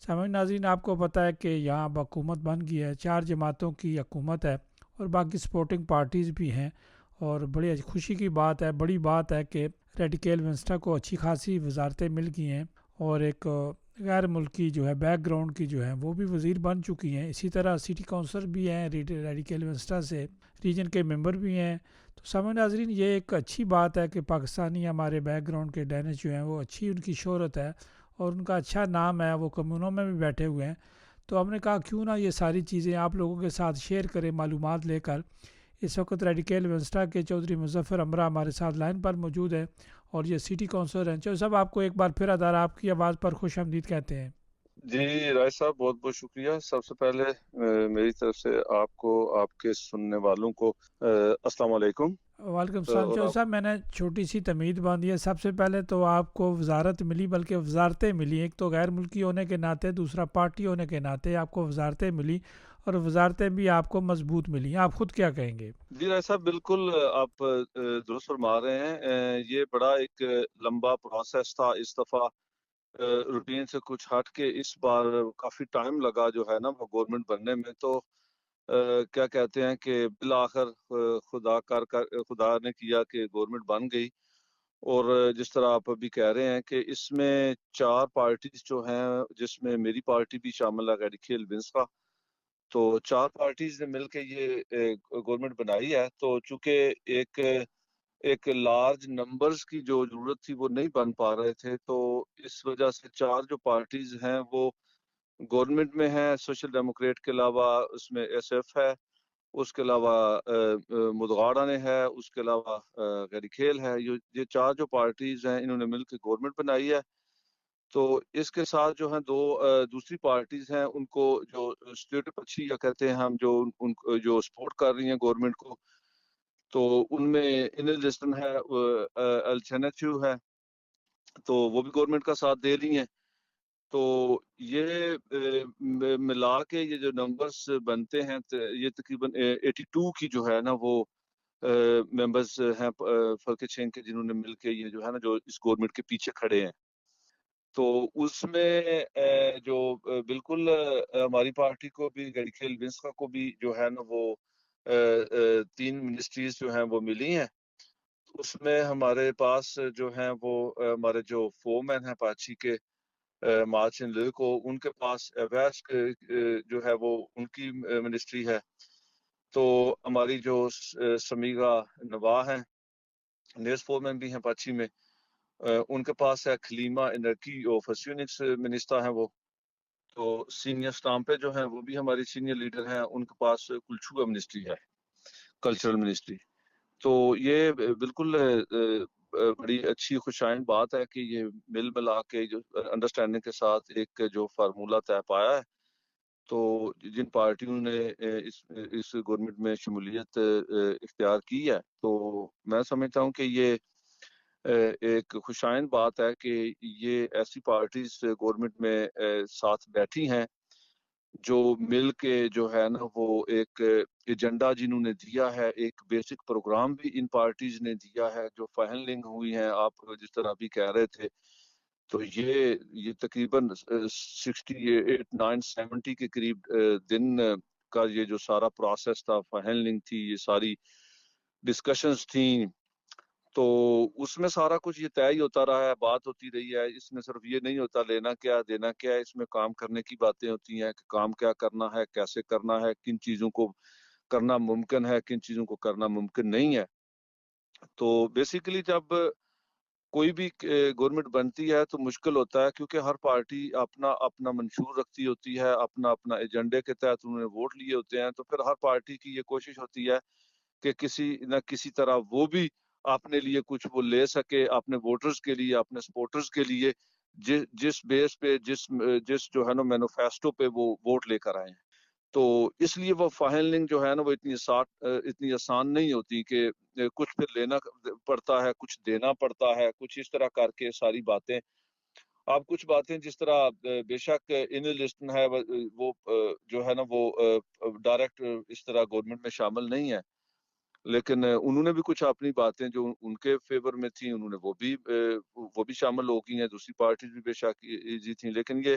سامعین ناظرین، آپ کو پتہ ہے کہ یہاں اب حکومت بن گئی ہے، 4 جماعتوں کی حکومت ہے اور باقی سپورٹنگ پارٹیز بھی ہیں، اور بڑی خوشی کی بات ہے، بڑی بات ہے کہ ریڈیکل ونسٹا کو اچھی خاصی وزارتیں مل گئی ہیں، اور ایک غیر ملکی جو ہے بیک گراؤنڈ کی جو ہے وہ بھی وزیر بن چکی ہیں۔ اسی طرح سٹی کونسلر بھی ہیں ریڈیکل ونسٹا سے، ریجن کے ممبر بھی ہیں۔ تو سامعین ناظرین، یہ ایک اچھی بات ہے کہ پاکستانی ہمارے بیک گراؤنڈ کے ڈینس جو ہیں وہ اچھی ان کی شہرت ہے اور ان کا اچھا نام ہے، وہ کمیونوں میں بھی بیٹھے ہوئے ہیں۔ تو ہم نے کہا کیوں نہ یہ ساری چیزیں آپ لوگوں کے ساتھ شیئر کریں، معلومات لے کر۔ اس وقت ریڈیکل ونسٹا کے چودھری مظفر امرا ہمارے ساتھ لائن پر موجود ہے، اور یہ سٹی کونسلر ہیں۔ چودھری صاحب، آپ کو ایک بار پھر ادارہ آپ کی آواز پر خوش آمدید کہتے ہیں۔ جی رائے صاحب، بہت بہت شکریہ۔ سب سے پہلے میری طرف سے آپ کو، آپ کے سننے والوں کو السلام علیکم۔ وعلیکم السلام اور چودھری آپ صاحب، میں نے چھوٹی سی تمہید باندھی ہے۔ سب سے پہلے تو آپ کو وزارت ملی، بلکہ وزارتیں ملی، ایک تو غیر ملکی ہونے کے ناطے، دوسرا پارٹی ہونے کے ناطے آپ کو وزارتیں ملی، اور وزارتیں بھی آپ کو مضبوط ملی۔ آپ خود کیا کہیں گے؟ جی رائے صاحب، بالکل آپ درست فرما رہے ہیں۔ یہ بڑا ایک لمبا پروسیس تھا، اس دفعہ روٹین سے کچھ ہٹ کے اس بار کافی ٹائم لگا جو ہے نا وہ گورنمنٹ بننے میں۔ تو کیا کہتے ہیں کہ بالآخر خدا نے کیا کہ گورنمنٹ بن گئی۔ اور جس طرح آپ ابھی کہہ رہے ہیں کہ اس میں 4 پارٹیز جو ہیں، جس میں میری پارٹی بھی شامل ہے، ریڈیکل ونسٹا، تو 4 پارٹیز نے مل کے یہ گورنمنٹ بنائی ہے۔ تو چونکہ ایک لارج نمبرز کی جو ضرورت تھی وہ نہیں بن پا رہے تھے، تو اس وجہ سے 4 جو پارٹیز ہیں وہ گورنمنٹ میں ہیں۔ سوشل ڈیموکریٹ کے علاوہ اس میں ایس ایف ہے، اس کے علاوہ مدغاڑا نے ہے، اس کے علاوہ غیر کھیل ہے۔ یہ 4 جو پارٹیز ہیں انہوں نے مل کے گورنمنٹ بنائی ہے۔ تو اس کے ساتھ جو ہیں دو دوسری پارٹیز ہیں، ان کو جو اسٹیٹ اچھی یا کہتے ہیں ہم، جو سپورٹ کر رہی ہیں گورنمنٹ کو، تو ان میں انلسٹن ہے، الٹرنیٹیو ہے، تو وہ بھی گورنمنٹ کا ساتھ دے رہی ہیں۔ تو یہ ملا کے یہ جو نمبرز بنتے ہیں، یہ تقریباً 82 کی جو ہے نا وہ ممبرز ہیں فرقے چین کے، جنہوں نے مل کے یہ جو ہے نا جو اس گورنمنٹ کے پیچھے کھڑے ہیں۔ تو اس میں جو بالکل ہماری پارٹی کو بھی، گریکھیل ونسکا کو بھی جو ہے نا وہ 3 منسٹریز جو ہیں وہ ملی ہیں۔ اس میں ہمارے پاس جو ہیں وہ ہمارے جو فورمین ہیں پاچی کے، مارچن لے کو، ان کے پاس ویس جو ہے وہ ان کی منسٹری ہے۔ تو ہماری جو سمیغا نواح ہیں، نیس فورمین بھی ہیں پاچی میں، ان کے پاس ہے خلیمہ انرکی اور فسیونکس منسٹر ہیں وہ۔ تو سینئر اسٹامپے جو ہیں وہ بھی ہماری سینئر لیڈر ہیں، ان کے پاس کلچوگا منسٹری ہے، کلچرل منسٹری۔ تو یہ بالکل بڑی اچھی خوشائند بات ہے کہ یہ مل ملا کے جو انڈرسٹینڈنگ کے ساتھ ایک جو فارمولہ طے پایا ہے۔ تو جن پارٹیوں نے اس گورنمنٹ میں شمولیت اختیار کی ہے، تو میں سمجھتا ہوں کہ یہ ایک خوشائند بات ہے کہ یہ ایسی پارٹیز گورنمنٹ میں ساتھ بیٹھی ہیں، جو مل کے جو ہے نا وہ ایک ایجنڈا جنہوں نے دیا ہے، ایک بیسک پروگرام بھی ان پارٹیز نے دیا ہے، جو فائنلنگ ہوئی ہیں، آپ جس طرح بھی کہہ رہے تھے۔ تو یہ تقریباً 68 9 70 کے قریب دن کا یہ جو سارا پروسیس تھا، فائنلنگ تھی، یہ ساری ڈسکشنز تھیں، تو اس میں سارا کچھ یہ طے ہی ہوتا رہا ہے، بات ہوتی رہی ہے۔ اس میں صرف یہ نہیں ہوتا لینا کیا دینا کیا ہے، اس میں کام کرنے کی باتیں ہوتی ہیں کہ کام کیا کرنا ہے، کیسے کرنا ہے، کن چیزوں کو کرنا ممکن ہے، کن چیزوں کو کرنا ممکن نہیں ہے۔ تو بیسیکلی جب کوئی بھی گورنمنٹ بنتی ہے تو مشکل ہوتا ہے، کیونکہ ہر پارٹی اپنا اپنا منشور رکھتی ہوتی ہے، اپنا اپنا ایجنڈے کے تحت انہوں نے ووٹ لیے ہوتے ہیں۔ تو پھر ہر پارٹی کی یہ کوشش ہوتی ہے کہ کسی نہ کسی طرح وہ بھی اپنے لیے کچھ وہ لے سکے، اپنے ووٹرز کے لیے، اپنے سپورٹرز کے لیے، جس بیس پہ، جس جو ہے نا مینوفیسٹو پہ وہ ووٹ لے کر آئے ہیں۔ تو اس لیے وہ فائنلنگ جو ہے نا وہ اتنی آسان نہیں ہوتی، کہ کچھ پھر لینا پڑتا ہے، کچھ دینا پڑتا ہے، کچھ اس طرح کر کے ساری باتیں۔ آپ کچھ باتیں جس طرح بے شک انلسٹن ہے، وہ جو ہے نا وہ ڈائریکٹ اس طرح گورنمنٹ میں شامل نہیں ہے، لیکن انہوں نے بھی کچھ اپنی باتیں جو ان کے فیور میں تھیں، انہوں نے وہ بھی شامل ہو گئی ہیں، دوسری پارٹیز بھی بے شک ایزی تھیں۔ لیکن یہ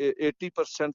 80%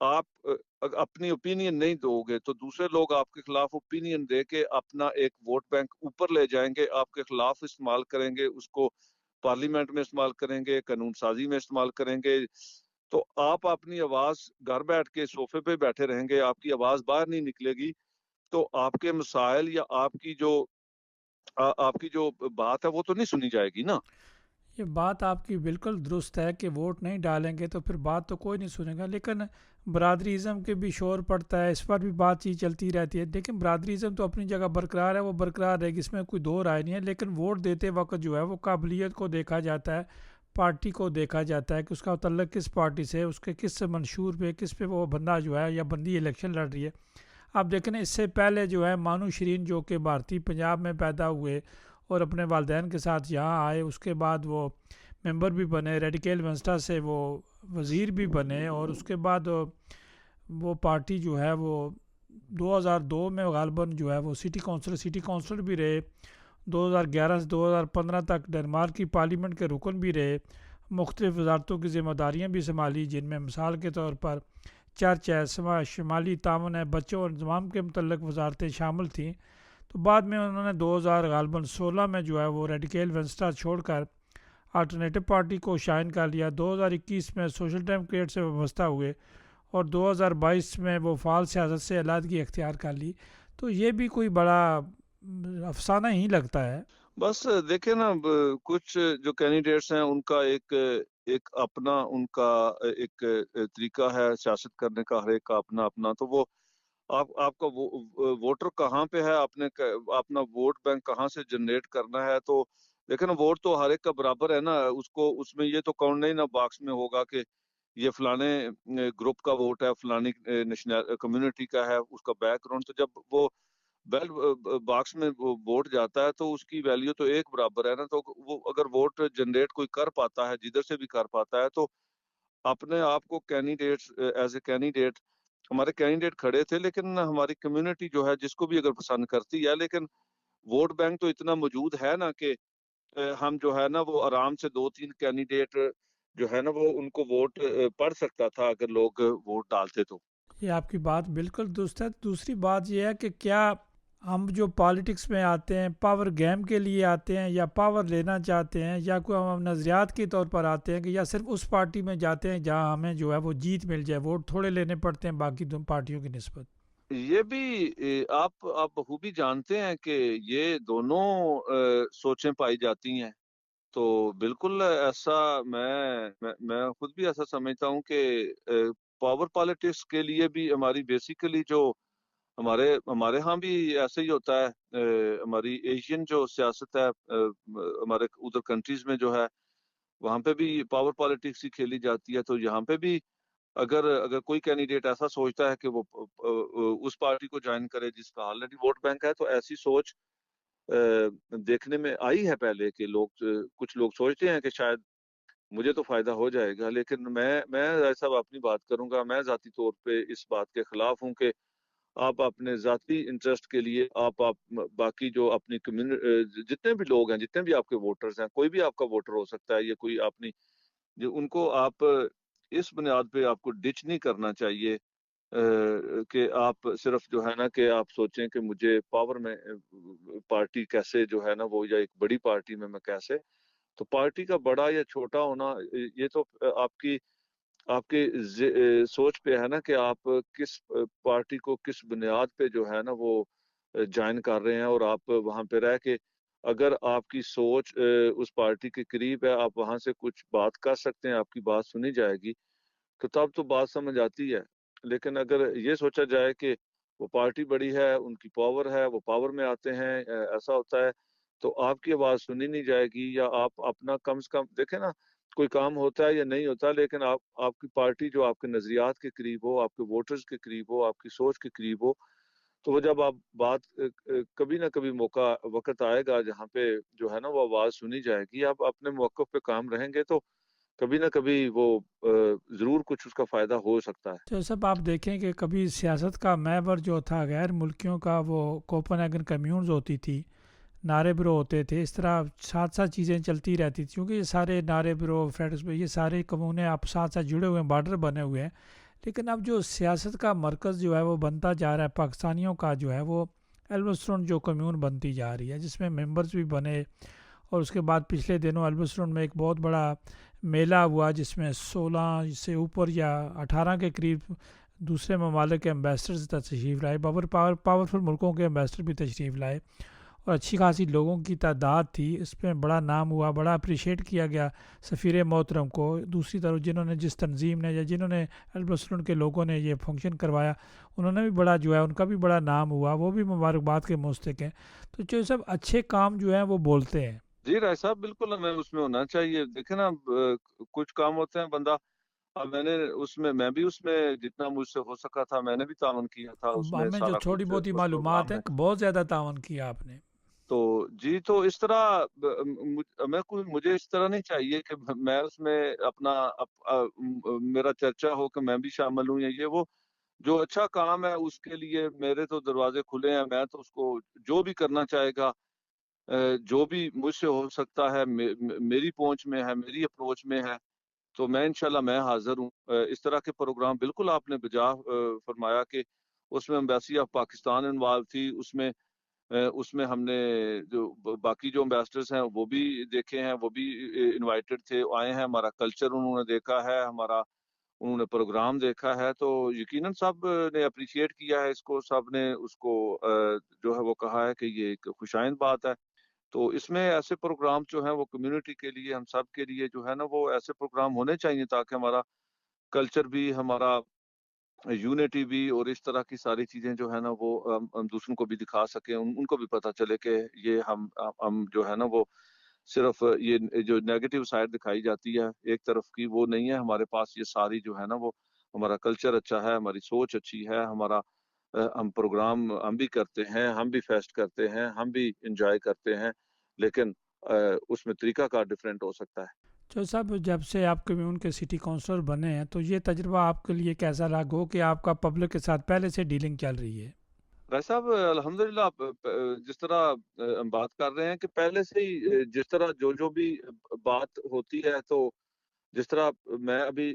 آپ اپنی اوپینین نہیں دو گے تو دوسرے لوگ آپ کے خلاف اوپینین دے کے اپنا ایک ووٹ بینک اوپر لے جائیں گے، آپ کے خلاف استعمال کریں گے، اس کو پارلیمنٹ میں استعمال کریں گے، قانون سازی میں استعمال کریں گے. تو آپ اپنی آواز گھر بیٹھ کے صوفے پہ بیٹھے رہیں گے، آپ کی آواز باہر نہیں نکلے گی، تو آپ کے مسائل یا آپ کی جو بات ہے وہ تو نہیں سنی جائے گی نا. یہ بات آپ کی بالکل درست ہے کہ ووٹ نہیں ڈالیں گے تو پھر بات تو کوئی نہیں سنے گا، لیکن برادری ازم کے بھی شور پڑتا ہے، اس پر بھی بات چیت چلتی رہتی ہے. لیکن برادری ازم تو اپنی جگہ برقرار ہے، وہ برقرار رہے گی، اس میں کوئی دو رائے نہیں ہے. لیکن ووٹ دیتے وقت جو ہے وہ قابلیت کو دیکھا جاتا ہے، پارٹی کو دیکھا جاتا ہے کہ اس کا تعلق کس پارٹی سے ہے، اس کے کس منشور پہ، کس پہ وہ بندہ جو ہے یا بندی الیکشن لڑ رہی ہے. آپ دیکھیں نا، اس سے پہلے جو ہے مانو شرین جو کہ بھارتی پنجاب میں پیدا ہوئے اور اپنے والدین کے ساتھ یہاں آئے، اس کے بعد وہ ممبر بھی بنے، ریڈیکل ونسٹا سے وہ وزیر بھی بنے، اور اس کے بعد وہ پارٹی جو ہے وہ 2002 میں غالباً جو ہے وہ سٹی کونسلر بھی رہے، 2011 سے 2015 تک ڈنمارک کی پارلیمنٹ کے رکن بھی رہے، مختلف وزارتوں کی ذمہ داریاں بھی سنبھالی، جن میں مثال کے طور پر چرچ ہے، شمالی تعاون ہے، بچوں اور انضمام کے متعلق وزارتیں شامل تھیں. تو بعد میں انہوں نے 2016 میں جو ہے وہ ریڈیکل ونسٹا چھوڑ کر آلٹرنیٹو پارٹی کو شائن کر لیا. 2021 میں سوشل ڈیموکریٹ سے وابستہ ہوئے اور 2022 میں وہ فعال سیاست سے علیحدگی اختیار کر لی. تو یہ بھی کوئی بڑا افسانہ ہی لگتا ہے. بس دیکھیں نا، کچھ جو کینڈیڈیٹس ہیں ان کا ایک اپنا ان کا ایک طریقہ ہے سیاست کرنے کا، ہر ایک کا اپنا اپنا. تو وہ آپ کا ووٹر کہاں پہ ہے، اپنا ووٹ بینک کہاں سے جنریٹ کرنا ہے. تو لیکن ووٹ تو ہر ایک کا برابر ہے نا، اس میں یہ تو کاؤنٹ نہیں نا باکس میں ہوگا کہ یہ فلانے گروپ کا ووٹ ہے، فلانی کمیونٹی کا ہے، اس کا بیک گراؤنڈ. تو جب وہ بیل باکس میں ووٹ جاتا ہے تو اس کی ویلیو تو ایک برابر ہے نا. تو وہ اگر ووٹ جنریٹ کوئی کر پاتا ہے، جدھر سے بھی کر پاتا ہے، تو اپنے آپ کو کینڈیڈیٹ ایز اے کینڈیڈیٹ، ہمارے کینڈیڈیٹ کھڑے تھے، لیکن ہماری کمیونٹی جو ہے جس کو بھی اگر پسند کرتی ہے، لیکن ووٹ بینک تو اتنا موجود ہے نا کہ ہم جو ہے نا وہ آرام سے 2-3 کینڈیڈیٹ جو ہے نا وہ ان کو ووٹ پڑ سکتا تھا اگر لوگ ووٹ ڈالتے تو. یہ آپ کی بات بالکل درست ہے. دوسری بات یہ ہے کہ کیا ہم جو پالیٹکس میں آتے ہیں پاور گیم کے لیے آتے ہیں، یا پاور لینا چاہتے ہیں، یا کوئی ہم نظریات کے طور پر آتے ہیں، کہ یا صرف اس پارٹی میں جاتے ہیں جہاں ہمیں جو ہے وہ جیت مل جائے، ووٹ تھوڑے لینے پڑتے ہیں باقی دو پارٹیوں کی نسبت. یہ بھی آپ بخوبی جانتے ہیں کہ یہ دونوں سوچیں پائی جاتی ہیں. تو بالکل ایسا میں خود بھی ایسا سمجھتا ہوں کہ پاور پالیٹکس کے لیے بھی ہماری بیسیکلی جو ہمارے ہاں بھی ایسے ہی ہوتا ہے. ہماری ایشین جو سیاست ہے ہمارے ادھر کنٹریز میں جو ہے وہاں پہ بھی پاور پالیٹکس ہی کھیلی جاتی ہے. تو یہاں پہ بھی اگر کوئی کینڈیڈیٹ ایسا سوچتا ہے کہ وہ اس پارٹی کو جوائن کرے جس کا آلریڈی ووٹ بینک ہے، تو ایسی سوچ دیکھنے میں آئی ہے پہلے کہ کچھ لوگ سوچتے ہیں کہ شاید مجھے تو فائدہ ہو جائے گا. لیکن میں صاحب اپنی بات کروں گا، میں ذاتی طور پہ اس بات کے خلاف ہوں کہ آپ اپنے ذاتی انٹرسٹ کے لیے آپ باقی جو اپنی جتنے بھی لوگ ہیں، جتنے بھی آپ کے ووٹرز ہیں، کوئی بھی آپ کا ووٹر ہو سکتا ہے، یہ کوئی اپنی ان کو آپ اس بنیاد پہ آپ کو ڈچ نہیں کرنا چاہیے کہ آپ صرف جو ہے نا کہ آپ سوچیں کہ مجھے پاور میں پارٹی کیسے جو ہے نا وہ، یا ایک بڑی پارٹی میں کیسے. تو پارٹی کا بڑا یا چھوٹا ہونا یہ تو آپ کی سوچ پہ ہے نا کہ آپ کس پارٹی کو کس بنیاد پہ جو ہے نا وہ جوائن کر رہے ہیں. اور آپ وہاں پہ رہ کے اگر آپ کی سوچ اس پارٹی کے قریب ہے، آپ وہاں سے کچھ بات کر سکتے ہیں، آپ کی بات سنی جائے گی، تو تب تو بات سمجھ آتی ہے. لیکن اگر یہ سوچا جائے کہ وہ پارٹی بڑی ہے، ان کی پاور ہے، وہ پاور میں آتے ہیں، ایسا ہوتا ہے، تو آپ کی آواز سنی نہیں جائے گی. یا آپ اپنا کم سے کم دیکھیں نا، کوئی کام ہوتا ہے یا نہیں ہوتا، لیکن آپ کی پارٹی جو آپ کے نظریات کے قریب ہو، آپ کے ووٹرز کے قریب ہو، آپ کی سوچ کے قریب ہو، تو وہ جب آپ بات کبھی نہ کبھی وقت آئے گا جہاں پہ جو ہے نا وہ آواز سنی جائے گی. آپ اپنے موقف پہ کام رہیں گے تو کبھی نہ کبھی وہ ضرور کچھ اس کا فائدہ ہو سکتا ہے. تو سب آپ دیکھیں کہ کبھی سیاست کا محور جو تھا غیر ملکیوں کا، وہ کوپن ہیگن کمیونز ہوتی تھی، نعرے برو ہوتے تھے، اس طرح ساتھ ساتھ چیزیں چلتی رہتی تھیں، کیونکہ یہ سارے نعرے برو فریڈس یہ سارے کمونے آپ ساتھ ساتھ جڑے ہوئے ہیں، بارڈر بنے ہوئے ہیں. لیکن اب جو سیاست کا مرکز جو ہے وہ بنتا جا رہا ہے پاکستانیوں کا جو ہے وہ ایلبسٹون جو کمیون بنتی جا رہی ہے، جس میں ممبرز بھی بنے، اور اس کے بعد پچھلے دنوں ایلبسٹون میں ایک بہت بڑا میلہ ہوا جس میں 16 سے اوپر یا 18 کے قریب دوسرے ممالک کے امبیسڈرز تشریف لائے، پاورفل ملکوں کے امبیسڈر بھی تشریف لائے، اور اچھی خاصی لوگوں کی تعداد تھی، اس میں بڑا نام ہوا، بڑا اپریشیٹ کیا گیا سفیر محترم کو۔ دوسری طرف جنہوں نے، جس تنظیم نے یا جنہوں نے ایلبسٹون کے لوگوں نے یہ فنکشن کروایا، انہوں نے بھی بڑا جو ہے ان کا بھی بڑا نام ہوا، وہ بھی مبارکباد کے مستحق ہیں۔ تو جو سب اچھے کام جو ہیں وہ بولتے ہیں۔ جی رائے صاحب، بالکل ہمیں اس میں ہونا چاہیے۔ دیکھیں نا، کچھ کام ہوتے ہیں بندہ، اب میں بھی اس میں جتنا مجھ سے ہو سکا تھا میں نے بھی تعاون کیا تھا اس میں، ہمیں جو سارا تھوڑی کچھ بہت ہی اس معلومات پروگرام ہیں میں۔ کہ بہت زیادہ تعاون کیا آپ نے۔ تو جی، تو اس طرح مجھے اس طرح نہیں چاہیے کہ میں اس میں اپنا میرا چرچا ہو کہ میں بھی شامل ہوں یا یہ وہ۔ جو اچھا کام ہے اس کے لیے میرے تو دروازے کھلے ہیں، میں تو اس کو جو بھی کرنا چاہے گا، جو بھی مجھ سے ہو سکتا ہے، میری پہنچ میں ہے، میری اپروچ میں ہے، تو میں انشاءاللہ میں حاضر ہوں۔ اس طرح کے پروگرام بالکل آپ نے بجا فرمایا کہ اس میں ایمبیسی آف پاکستان انوالو تھی، اس میں ہم نے جو باقی جو امبیسڈرز ہیں وہ بھی دیکھے ہیں، وہ بھی انوائٹڈ تھے، آئے ہیں، ہمارا کلچر انہوں نے دیکھا ہے، انہوں نے پروگرام دیکھا ہے، تو یقیناً سب نے اپریشیٹ کیا ہے اس کو، سب نے اس کو جو ہے وہ کہا ہے کہ یہ ایک خوشائند بات ہے۔ تو اس میں ایسے پروگرام جو ہیں وہ کمیونٹی کے لیے، ہم سب کے لیے جو ہے نا، وہ ایسے پروگرام ہونے چاہیے تاکہ ہمارا کلچر بھی، ہمارا یونٹی بھی، اور اس طرح کی ساری چیزیں جو ہے نا وہ ہم دوسروں کو بھی دکھا سکیں، ان کو بھی پتہ چلے کہ یہ ہم جو ہے نا وہ صرف یہ جو نیگیٹو سائڈ دکھائی جاتی ہے ایک طرف کی، وہ نہیں ہے ہمارے پاس۔ یہ ساری جو ہے نا وہ ہمارا کلچر اچھا ہے، ہماری سوچ اچھی ہے، ہم پروگرام ہم بھی کرتے ہیں، ہم بھی فیسٹ کرتے ہیں، ہم بھی انجوائے کرتے ہیں، لیکن اس میں طریقہ کار ڈفرینٹ ہو سکتا ہے۔ جو صاحب، جب سے آپ کمیون کے سٹی کونسلر بنے ہیں تو یہ تجربہ آپ کے لیے کیسا رہا گو کہ آپ کا پبلک کے ساتھ پہلے سے ڈیلنگ چل رہی ہے؟ رائی صاحب، الحمدللہ، جس طرح ہم بات کر رہے ہیں کہ پہلے سے ہی جس طرح جو بھی بات ہوتی ہے، تو جس طرح میں ابھی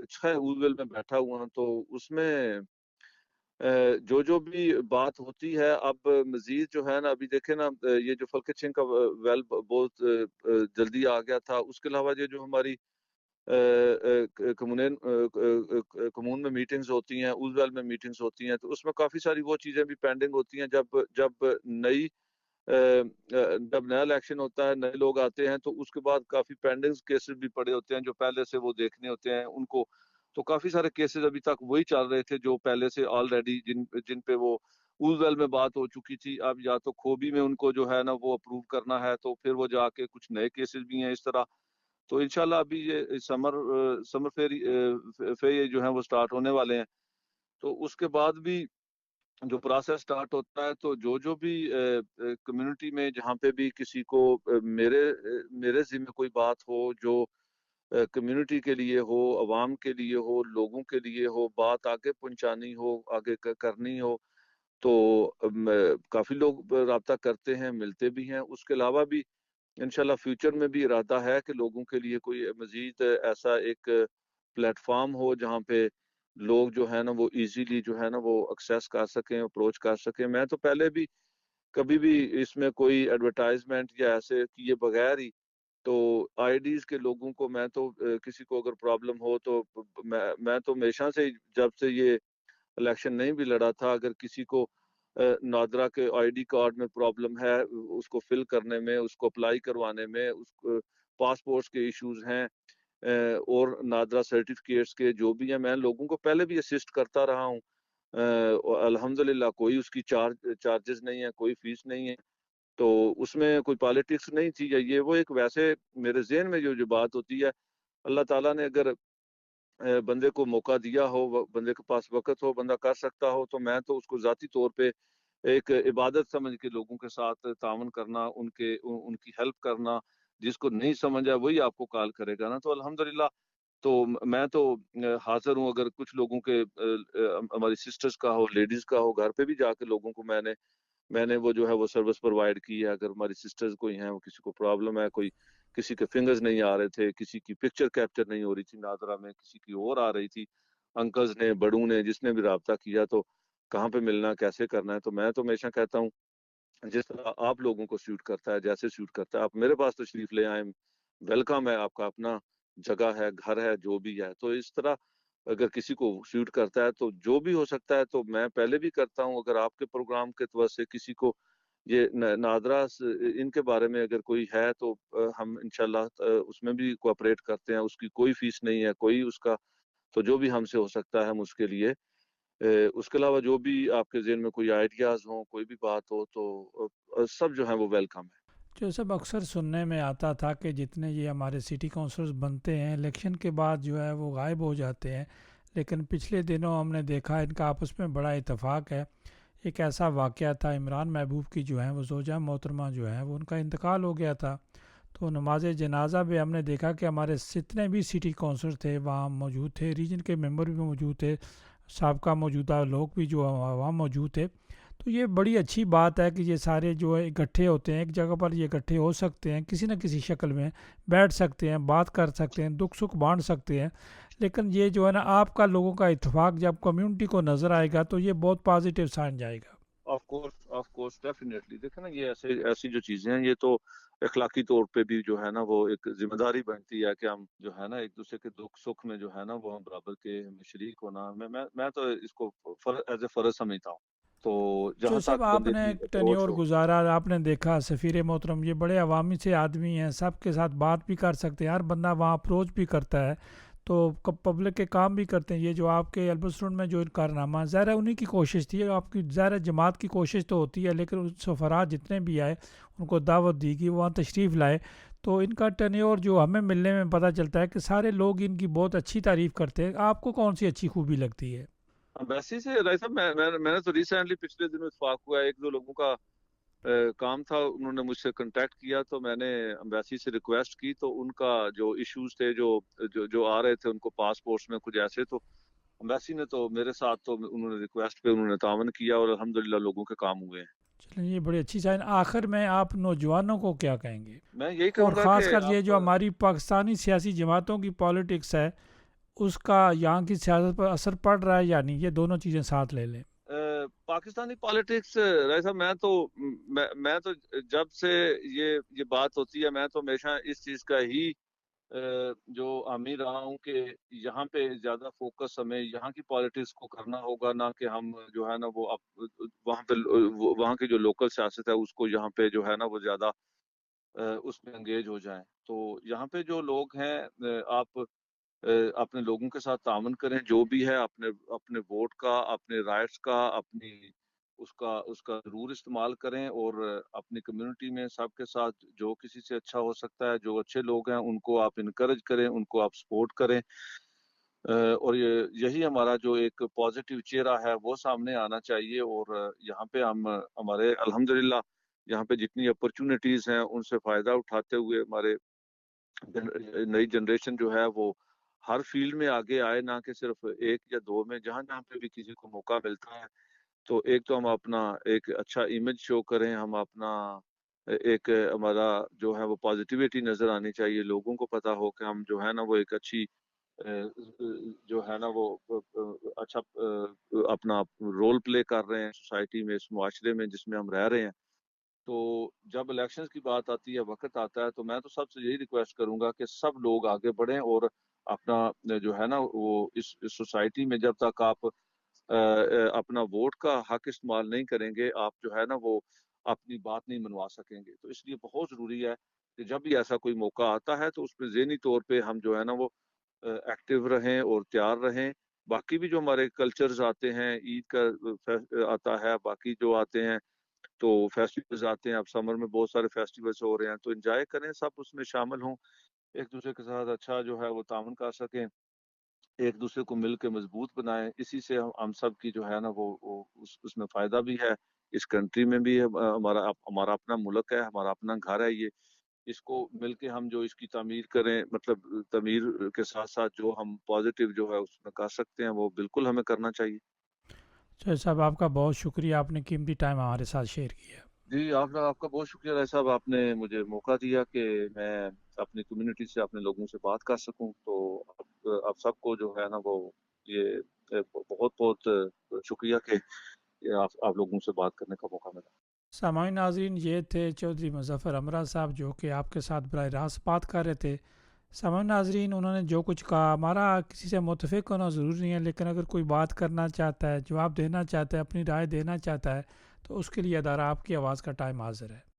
6 اوزویل میں بیٹھا ہوا ہوں، تو اس میں جو بھی بات ہوتی ہے، اب مزید جو ہے نا، ابھی دیکھیں نا، یہ جو فلکچنگ کا ویل بہت جلدی آ گیا تھا، اس کے علاوہ یہ جو ہماری کمون میں میٹنگز ہوتی ہیں، اوزویل میں میٹنگز ہوتی ہیں، تو اس میں کافی ساری وہ چیزیں بھی پینڈنگ ہوتی ہیں۔ جب نیا الیکشن ہوتا ہے، نئے لوگ آتے ہیں، تو اس کے بعد کافی پینڈنگ کیسز بھی پڑے ہوتے ہیں جو پہلے سے وہ دیکھنے ہوتے ہیں ان کو۔ تو کافی سارے کیسز ابھی تک وہی چل رہے تھے جو پہلے سے آلریڈی جن پہ وہ اوزویل میں بات ہو چکی تھی۔ اب یا تو کھوبی میں ان کو جو ہے نا وہ اپروو کرنا ہے، تو پھر وہ جا کے کچھ نئے کیسز بھی ہیں اس طرح۔ تو انشاءاللہ ابھی یہ سمر فیئر جو ہیں وہ سٹارٹ ہونے والے ہیں، تو اس کے بعد بھی جو پروسیس سٹارٹ ہوتا ہے، تو جو بھی کمیونٹی میں جہاں پہ بھی کسی کو میرے ذمہ کوئی بات ہو جو کمیونٹی کے لیے ہو، عوام کے لیے ہو، لوگوں کے لیے ہو، بات آگے پہنچانی ہو، آگے کرنی ہو، تو کافی لوگ رابطہ کرتے ہیں، ملتے بھی ہیں۔ اس کے علاوہ بھی انشاءاللہ فیوچر میں بھی ارادہ ہے کہ لوگوں کے لیے کوئی مزید ایسا ایک پلیٹ فارم ہو جہاں پہ لوگ جو ہے نا وہ ایزیلی جو ہے نا وہ ایکسیس کر سکیں، اپروچ کر سکیں۔ میں تو پہلے بھی کبھی بھی اس میں کوئی ایڈورٹائزمنٹ یا ایسے کیے بغیر ہی، تو آئی ڈیز کے لوگوں کو میں تو کسی کو اگر پرابلم ہو تو میں تو ہمیشہ سے جب سے یہ الیکشن نہیں بھی لڑا تھا، اگر کسی کو نادرا کے آئی ڈی کارڈ میں پرابلم ہے، اس کو فل کرنے میں، اس کو اپلائی کروانے میں، اس کو پاسپورٹس کے ایشوز ہیں، اور نادرا سرٹیفکیٹس کے جو بھی ہیں، میں لوگوں کو پہلے بھی اسسٹ کرتا رہا ہوں۔ الحمدللہ کوئی اس کی چارجز نہیں ہے، کوئی فیس نہیں ہے، تو اس میں کوئی پالیٹکس نہیں تھی یا یہ وہ۔ ایک ویسے میرے ذہن میں جو بات ہوتی ہے، اللہ تعالیٰ نے اگر بندے کو موقع دیا ہو، بندے کے پاس وقت ہو، بندہ کر سکتا ہو، تو میں تو اس کو ذاتی طور پہ ایک عبادت سمجھ کے لوگوں کے ساتھ تعاون کرنا، ان کی ہیلپ کرنا۔ جس کو نہیں سمجھا وہی آپ کو کال کرے گا نا، تو الحمدللہ تو میں تو حاضر ہوں۔ اگر کچھ لوگوں کے ہماری سسٹرز کا ہو، لیڈیز کا ہو، گھر پہ بھی جا کے لوگوں کو میں نے وہ جو ہے وہ سروس پرووائڈ کی ہے۔ اگر ہماری سسٹرز کوئی ہیں، وہ کسی کو پرابلم ہے، کسی کے فنگرز نہیں آ رہے تھے، کسی کی پکچر کیپچر نہیں ہو رہی تھی نادرا میں، کسی کی اور آ رہی تھی، انکلز نے بڑوں نے جس نے بھی رابطہ کیا تو کہاں پہ ملنا کیسے کرنا ہے، تو میں تو ہمیشہ کہتا ہوں جس طرح آپ لوگوں کو سیوٹ کرتا ہے جیسے سیوٹ کرتا ہے آپ میرے پاس تشریف لے آئیں، ویلکم ہے، آپ کا اپنا جگہ ہے گھر ہے جو بھی ہے، تو اس طرح اگر کسی کو سیوٹ کرتا ہے تو جو بھی ہو سکتا ہے تو میں پہلے بھی کرتا ہوں، اگر آپ کے پروگرام کے طور سے کسی کو یہ نادرا ان کے بارے میں اگر کوئی ہے تو ہم انشاءاللہ اس میں بھی کوآپریٹ کرتے ہیں، اس کی کوئی فیس نہیں ہے کوئی اس کا، تو جو بھی ہم سے ہو سکتا ہے ہم اس کے لیے اس کے علاوہ جو بھی آپ کے ذہن میں کوئی آئیڈیاز ہوں کوئی بھی بات ہو تو سب جو ہے وہ ویلکم ہے۔ جو سب اکثر سننے میں آتا تھا کہ جتنے یہ ہمارے سٹی کونسلز بنتے ہیں الیکشن کے بعد جو ہے وہ غائب ہو جاتے ہیں، لیکن پچھلے دنوں ہم نے دیکھا ان کا آپس میں بڑا اتفاق ہے۔ ایک ایسا واقعہ تھا، عمران محبوب کی جو ہے وہ زوجہ محترمہ جو ہے وہ ان کا انتقال ہو گیا تھا، تو نماز جنازہ بھی ہم نے دیکھا کہ ہمارے جتنے بھی سٹی کونسل تھے وہاں موجود تھے، ریجن کے ممبر بھی موجود تھے، سابقہ موجودہ لوگ بھی جو وہاں موجود تھے۔ تو یہ بڑی اچھی بات ہے کہ یہ سارے جو ہے اکٹھے ہوتے ہیں ایک جگہ پر، یہ اکٹھے ہو سکتے ہیں، کسی نہ کسی شکل میں بیٹھ سکتے ہیں، بات کر سکتے ہیں، دکھ سکھ بانٹ سکتے ہیں۔ لیکن یہ جو ہے نا آپ کا لوگوں کا اتفاق جب کمیونٹی کو نظر آئے گا تو یہ بہت پازیٹیو سائن جائے گا۔ آف کورس ڈیفینیٹلی دیکھیں نا یہ ایسی جو چیزیں ہیں یہ تو اخلاقی طور پہ بھی جو ہے نا وہ ایک ذمہ داری بنتی ہے کہ ہم جو ہے نا ایک دوسرے کے دکھ سکھ میں جو ہے نا وہ ہم برابر کے ہمیں شریک ہونا، میں تو اس کو ایز اے فرض سمجھتا ہوں، تو جو جہاں سب تک آپ بندے نے کی ٹینیور اپروچ ہو۔ گزارا آپ نے دیکھا سفیر محترم یہ بڑے عوامی سے آدمی ہیں، سب کے ساتھ بات بھی کر سکتے ہیں، ہر بندہ وہاں اپروچ بھی کرتا ہے، تو پبلک کے کام بھی کرتے ہیں۔ یہ جو آپ کے البرٹ روڈ میں جو کارنامہ ظاہر ہے انہی کی کوشش تھی، آپ کی ظاہر ہے جماعت کی کوشش تو ہوتی ہے، لیکن ان سفرات جتنے بھی آئے ان کو دعوت دی گئی، وہاں تشریف لائے، تو ان کا ٹینیور جو ہمیں ملنے میں پتہ چلتا ہے کہ سارے لوگ ان کی بہت اچھی تعریف کرتے ہیں۔ آپ کو کون سی اچھی خوبی لگتی ہے؟ امبیسی سے رائی صاحب میں نے تو ریسنٹلی پچھلے دنوں اتفاق ہوا ہے ایک دو لوگوں کا کام تھا، انہوں نے مجھ سے کنٹیکٹ کیا تو میں نے امبیسی سے ریکویسٹ کی، تو ان کا جو ایشوز تھے جو آ رہے تھے ان کو پاسپورٹس میں کچھ ایسے، تو امبیسی نے تو میرے ساتھ تو انہوں نے ریکویسٹ پہ انہوں نے تعاون کیا اور الحمدللہ لوگوں کے کام ہوئے ہیں۔ چلیں یہ بڑی اچھی سائن۔ آخر میں آپ نوجوانوں کو کیا کہیں گے، میں یہی اور کہوں گا خاص کہ کر یہ آپ جو ہماری پاکستانی سیاسی جماعتوں کی پالیٹکس ہے اس کا یہاں کی سیاست پر اثر پڑ رہا ہے یا نہیں، یہ دونوں چیزیں ساتھ لے لیں۔ پاکستانی پالیٹکس رائی صاحب میں تو جب سے یہ بات ہوتی ہے میں تو ہمیشہ اس چیز کا ہی جو حامی رہا ہوں کہ یہاں پہ زیادہ فوکس ہمیں یہاں کی پالیٹکس کو کرنا ہوگا، نہ کہ ہم جو ہے نا وہ وہاں پہ وہاں کی جو لوکل سیاست ہے اس کو یہاں پہ جو ہے نا وہ زیادہ اس میں انگیج ہو جائیں۔ تو یہاں پہ جو لوگ ہیں آپ اپنے لوگوں کے ساتھ تعاون کریں، جو بھی ہے اپنے ووٹ کا اپنے رائٹس کا اپنی اس کا ضرور استعمال کریں، اور اپنی کمیونٹی میں سب کے ساتھ جو کسی سے اچھا ہو سکتا ہے، جو اچھے لوگ ہیں ان کو آپ انکریج کریں، ان کو آپ سپورٹ کریں، اور یہی ہمارا جو ایک پازیٹیو چہرہ ہے وہ سامنے آنا چاہیے، اور یہاں پہ ہمارے الحمدللہ یہاں پہ جتنی اپرچونٹیز ہیں ان سے فائدہ اٹھاتے ہوئے ہمارے نئی جنریشن جو ہے وہ ہر فیلڈ میں آگے آئے، نہ کہ صرف ایک یا دو میں، جہاں جہاں پہ بھی کسی کو موقع ملتا ہے تو ایک تو ہم اپنا ایک اچھا امیج شو کریں، ہم اپنا ایک ہمارا جو ہے وہ پازیٹیوٹی نظر آنی چاہیے، لوگوں کو پتا ہو کہ ہم جو ہے نا وہ ایک اچھی جو ہے نا وہ اچھا اپنا رول پلے کر رہے ہیں سوسائٹی میں، اس معاشرے میں جس میں ہم رہ رہے ہیں۔ تو جب الیکشنز کی بات آتی ہے وقت آتا ہے تو میں تو سب سے یہی ریکویسٹ کروں گا کہ سب لوگ آگے بڑھیں، اور اپنا جو ہے نا وہ اس سوسائٹی میں جب تک آپ اپنا ووٹ کا حق استعمال نہیں کریں گے آپ جو ہے نا وہ اپنی بات نہیں منوا سکیں گے۔ تو اس لیے بہت ضروری ہے کہ جب بھی ایسا کوئی موقع آتا ہے تو اس پہ ذہنی طور پہ ہم جو ہے نا وہ ایکٹیو رہیں اور تیار رہیں۔ باقی بھی جو ہمارے کلچرز آتے ہیں، عید کا آتا ہے، باقی جو آتے ہیں تو فیسٹیولز آتے ہیں، اب سمر میں بہت سارے فیسٹیولز ہو رہے ہیں، تو انجوائے کریں، سب اس میں شامل ہوں، ایک دوسرے کے ساتھ اچھا جو ہے وہ تعاون کر سکیں، ایک دوسرے کو مل کے مضبوط بنائیں، اسی سے ہم سب کی جو ہے نا وہ اس میں فائدہ بھی ہے، اس کنٹری میں بھی ہے، ہمارا اپنا ملک ہے، ہمارا اپنا گھر ہے یہ، اس کو مل کے ہم جو اس کی تعمیر کریں، مطلب تعمیر کے ساتھ ساتھ جو ہم پازیٹیو جو ہے اس میں کر سکتے ہیں وہ بالکل ہمیں کرنا چاہیے۔ چلو صاحب آپ کا بہت شکریہ، آپ نے قیمتی ٹائم ہمارے ساتھ شیئر کیا۔ جی آپ کا بہت شکریہ رائے صاحب، آپ نے مجھے موقع دیا کہ میں اپنی کمیونٹی سے اپنے لوگوں سے بات کر سکوں، تو آپ سب کو جو ہے نا وہ یہ بہت بہت شکریہ کہ آپ لوگوں سے بات کرنے کا موقع ملا۔ سامعین ناظرین، یہ تھے چودھری مظفر امراض صاحب جو کہ آپ کے ساتھ براہ راست بات کر رہے تھے۔ سامعین ناظرین، انہوں نے جو کچھ کہا ہمارا کسی سے متفق ہونا ضروری نہیں ہے، لیکن اگر کوئی بات کرنا چاہتا ہے، جواب دینا چاہتا ہے، اپنی رائے دینا چاہتا ہے، تو اس کے لیے ادارہ آپ کی آواز کا ٹائم حاضر ہے۔